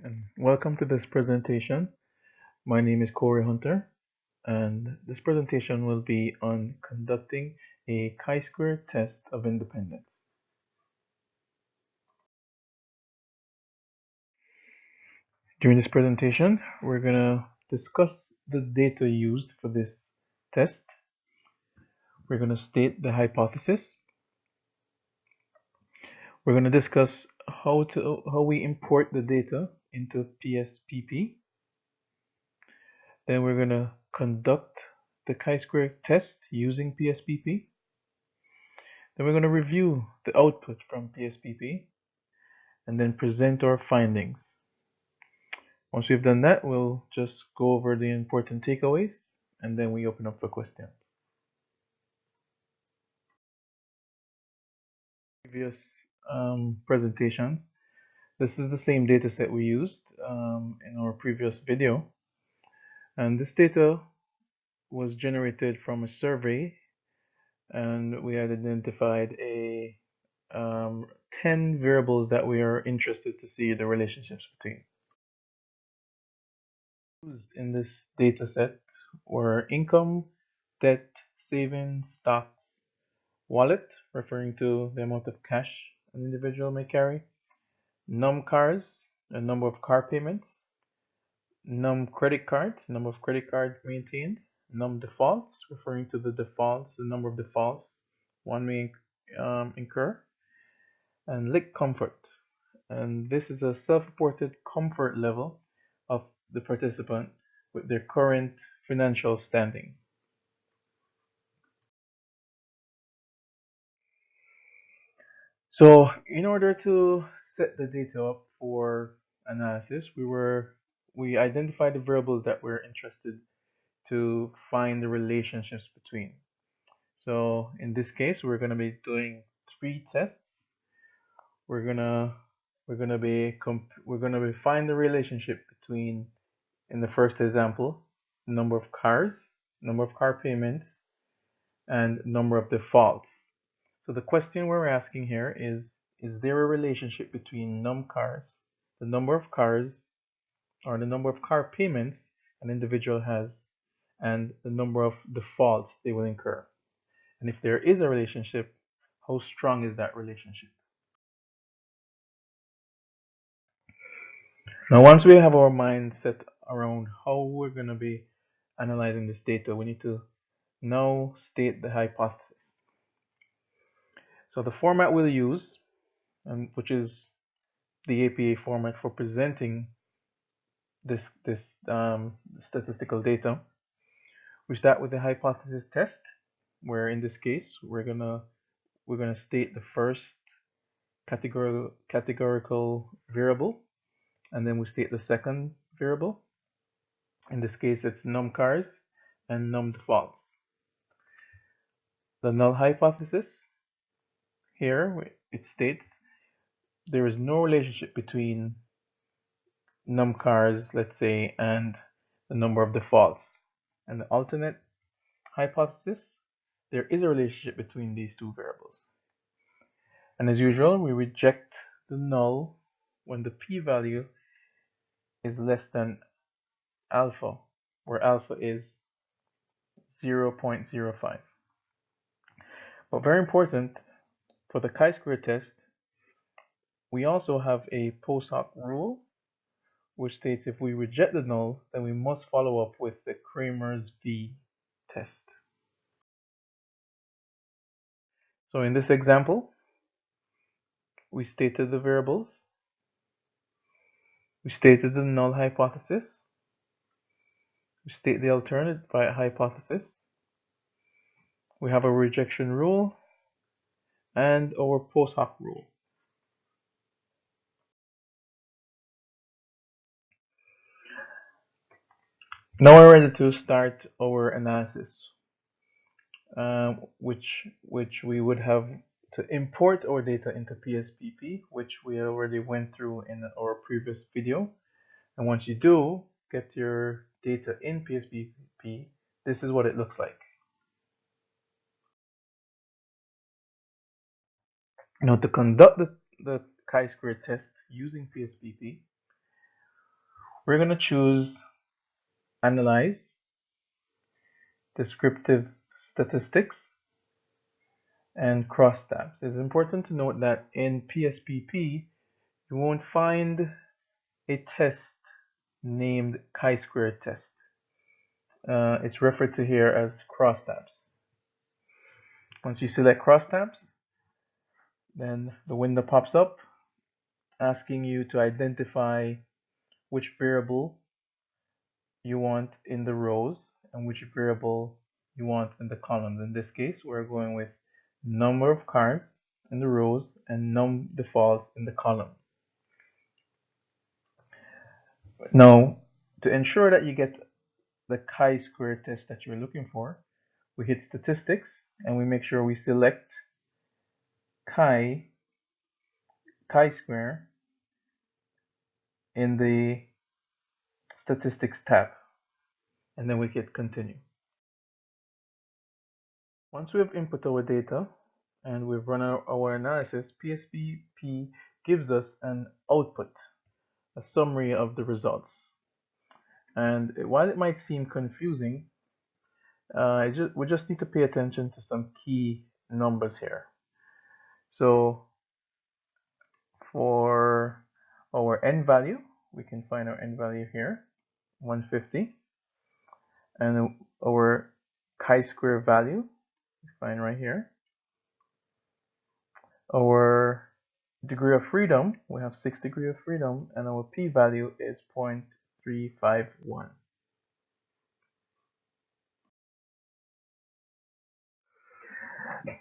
and welcome to this presentation. My name is Corey Hunter, and this presentation will be on conducting a chi-square test of independence. During this presentation, we're going to discuss the data used for this test. We're going to state the hypothesis. We're going to discuss how we import the data into PSPP. Then we're going to conduct the chi-square test using PSPP. Then we're going to review the output from PSPP and then present our findings. Once we've done that, we'll just go over the important takeaways and then we open up for questions. Previous presentation, this is the same data set we used in our previous video, and this data was generated from a survey, and we had identified 10 variables that we are interested to see the relationships between. Used in this data set were income, debt, savings, stocks, wallet, referring to the amount of cash an individual may carry, num cars, the number of car payments, num credit cards, number of credit cards maintained, num defaults, referring to the defaults, the number of defaults one may incur, and lick comfort. And this is a self-reported comfort level of the participant with their current financial standing. So in order to set the data up for analysis, we identified the variables that we're interested to find the relationships between. So in this case, we're going to be doing 3 tests. We're gonna find the relationship between, in the first example, number of cars, number of car payments, and number of defaults. So the question we're asking here is there a relationship between num cars, the number of cars, or the number of car payments an individual has, and the number of defaults they will incur? And if there is a relationship, how strong is that relationship? Now, once we have our mind set around how we're going to be analyzing this data, we need to now state the hypothesis. So the format we'll use, which is the APA format for presenting this statistical data, we start with the hypothesis test, where in this case we're gonna state the first categorical variable, and then we state the second variable. In this case, it's num cars and num defaults. The null hypothesis here, it states there is no relationship between num cars, let's say, and the number of defaults. And the alternate hypothesis, there is a relationship between these two variables. And as usual, we reject the null when the p-value is less than alpha, where alpha is 0.05. But very important, for the chi-square test, we also have a post hoc rule, which states if we reject the null, then we must follow up with the Cramer's V test. So in this example, we stated the variables, we stated the null hypothesis, we state the alternate hypothesis, we have a rejection rule, and our post hoc rule. Now we're ready to start our analysis, which we would have to import our data into PSPP, which we already went through in our previous video. And once you do get your data in PSPP, this is what it looks like. Now, to conduct the chi-square test using PSPP, We're going to choose Analyze, Descriptive Statistics, and Crosstabs. It's important to note that in PSPP, you won't find a test named chi-square test. It's referred to here as crosstabs. Once you select crosstabs, then the window pops up asking you to identify which variable you want in the rows and which variable you want in the columns. In this case, we're going with number of cars in the rows and num defaults in the column. Now, to ensure that you get the chi-square test that you're looking for, we hit statistics and we make sure we select chi-square in the statistics tab, and then we hit continue. Once we have input our data and we've run our analysis, PSPP gives us an output, a summary of the results. And while it might seem confusing, we just need to pay attention to some key numbers here. So for our n value, we can find our n value here, 150. And our chi-square value, we find right here. Our degree of freedom, we have 6 degrees of freedom, and our p-value is 0.351.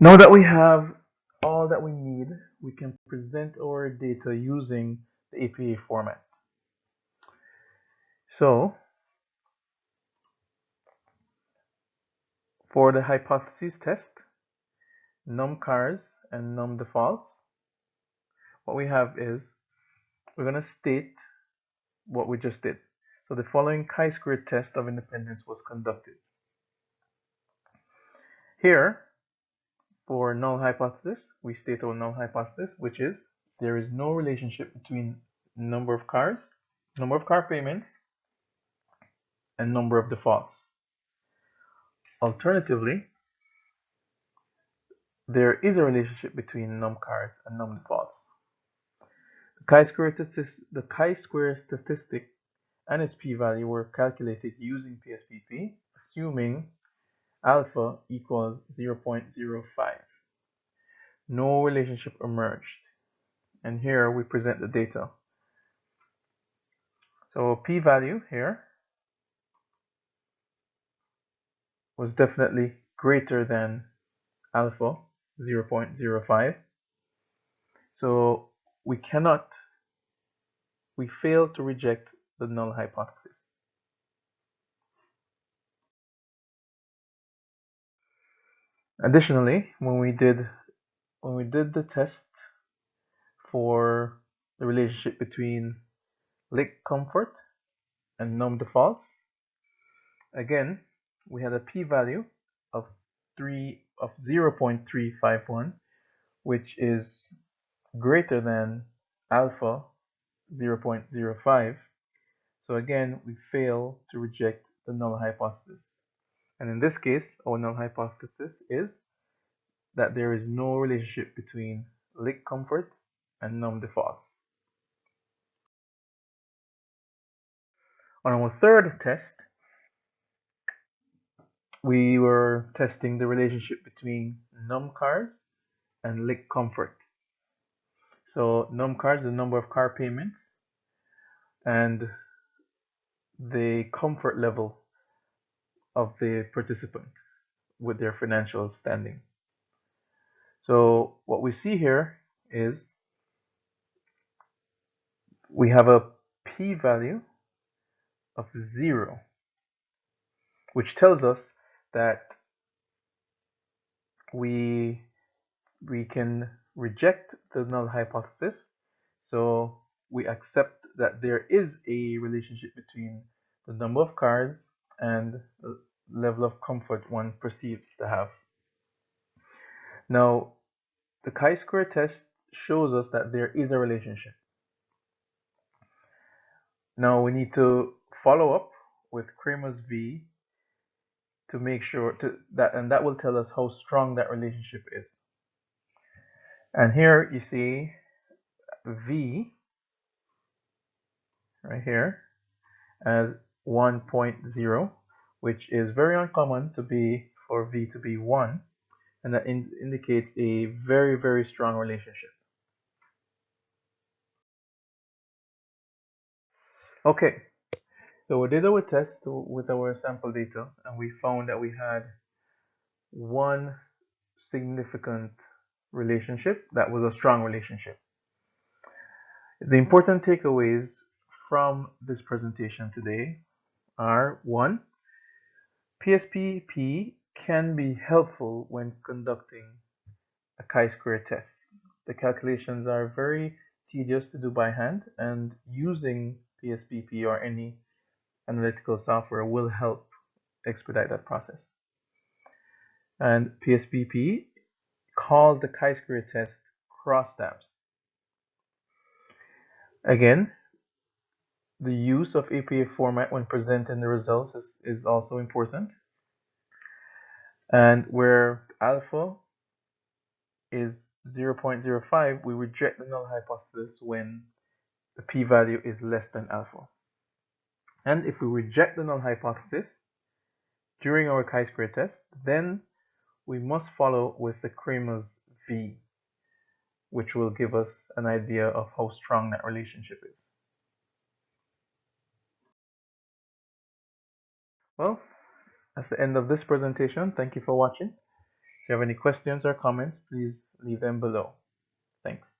Now that we have all that we need, we can present our data using the APA format. So, for the hypothesis test, num cars and num defaults, what we have is we're going to state what we just did. So the following chi-square test of independence was conducted. Here, for null hypothesis, we state our null hypothesis, which is there is no relationship between number of car payments, and number of defaults. Alternatively, there is a relationship between num cars and num defaults. The chi-square statistic and its p-value were calculated using PSPP, assuming alpha equals 0.05. No relationship emerged, and here we present the data. So p-value here was definitely greater than alpha, 0.05. So we fail to reject the null hypothesis. Additionally, when we did the test for the relationship between lick comfort and num defaults, again we had a p-value of 0.351, which is greater than alpha, 0.05. So again, we fail to reject the null hypothesis. And in this case, our null hypothesis is that there is no relationship between lick comfort and num defaults. On our third test, we were testing the relationship between num cars and lick comfort. So num cars is the number of car payments, and the comfort level of the participant with their financial standing. So what we see here is we have a p-value of 0, which tells us that we can reject the null hypothesis. So we accept that there is a relationship between the number of cars and the level of comfort one perceives to have. Now, the chi-square test shows us that there is a relationship. Now we need to follow up with Kramer's V to make sure and that will tell us how strong that relationship is. And here you see V right here as 1.0, which is very uncommon to be for V to be 1, and that indicates a very, very strong relationship. Okay, so we did our test with our sample data, and we found that we had one significant relationship that was a strong relationship. The important takeaways from this presentation today are: one, PSPP can be helpful when conducting a chi-square test. The calculations are very tedious to do by hand, and using PSPP or any analytical software will help expedite that process. And PSPP calls the chi-square test crosstabs. Again, the use of APA format when presenting the results is also important. And where alpha is 0.05, we reject the null hypothesis when the p-value is less than alpha. And if we reject the null hypothesis during our chi-square test, then we must follow with the Kramer's V, which will give us an idea of how strong that relationship is. Well, that's the end of this presentation. Thank you for watching. If you have any questions or comments, please leave them below. Thanks.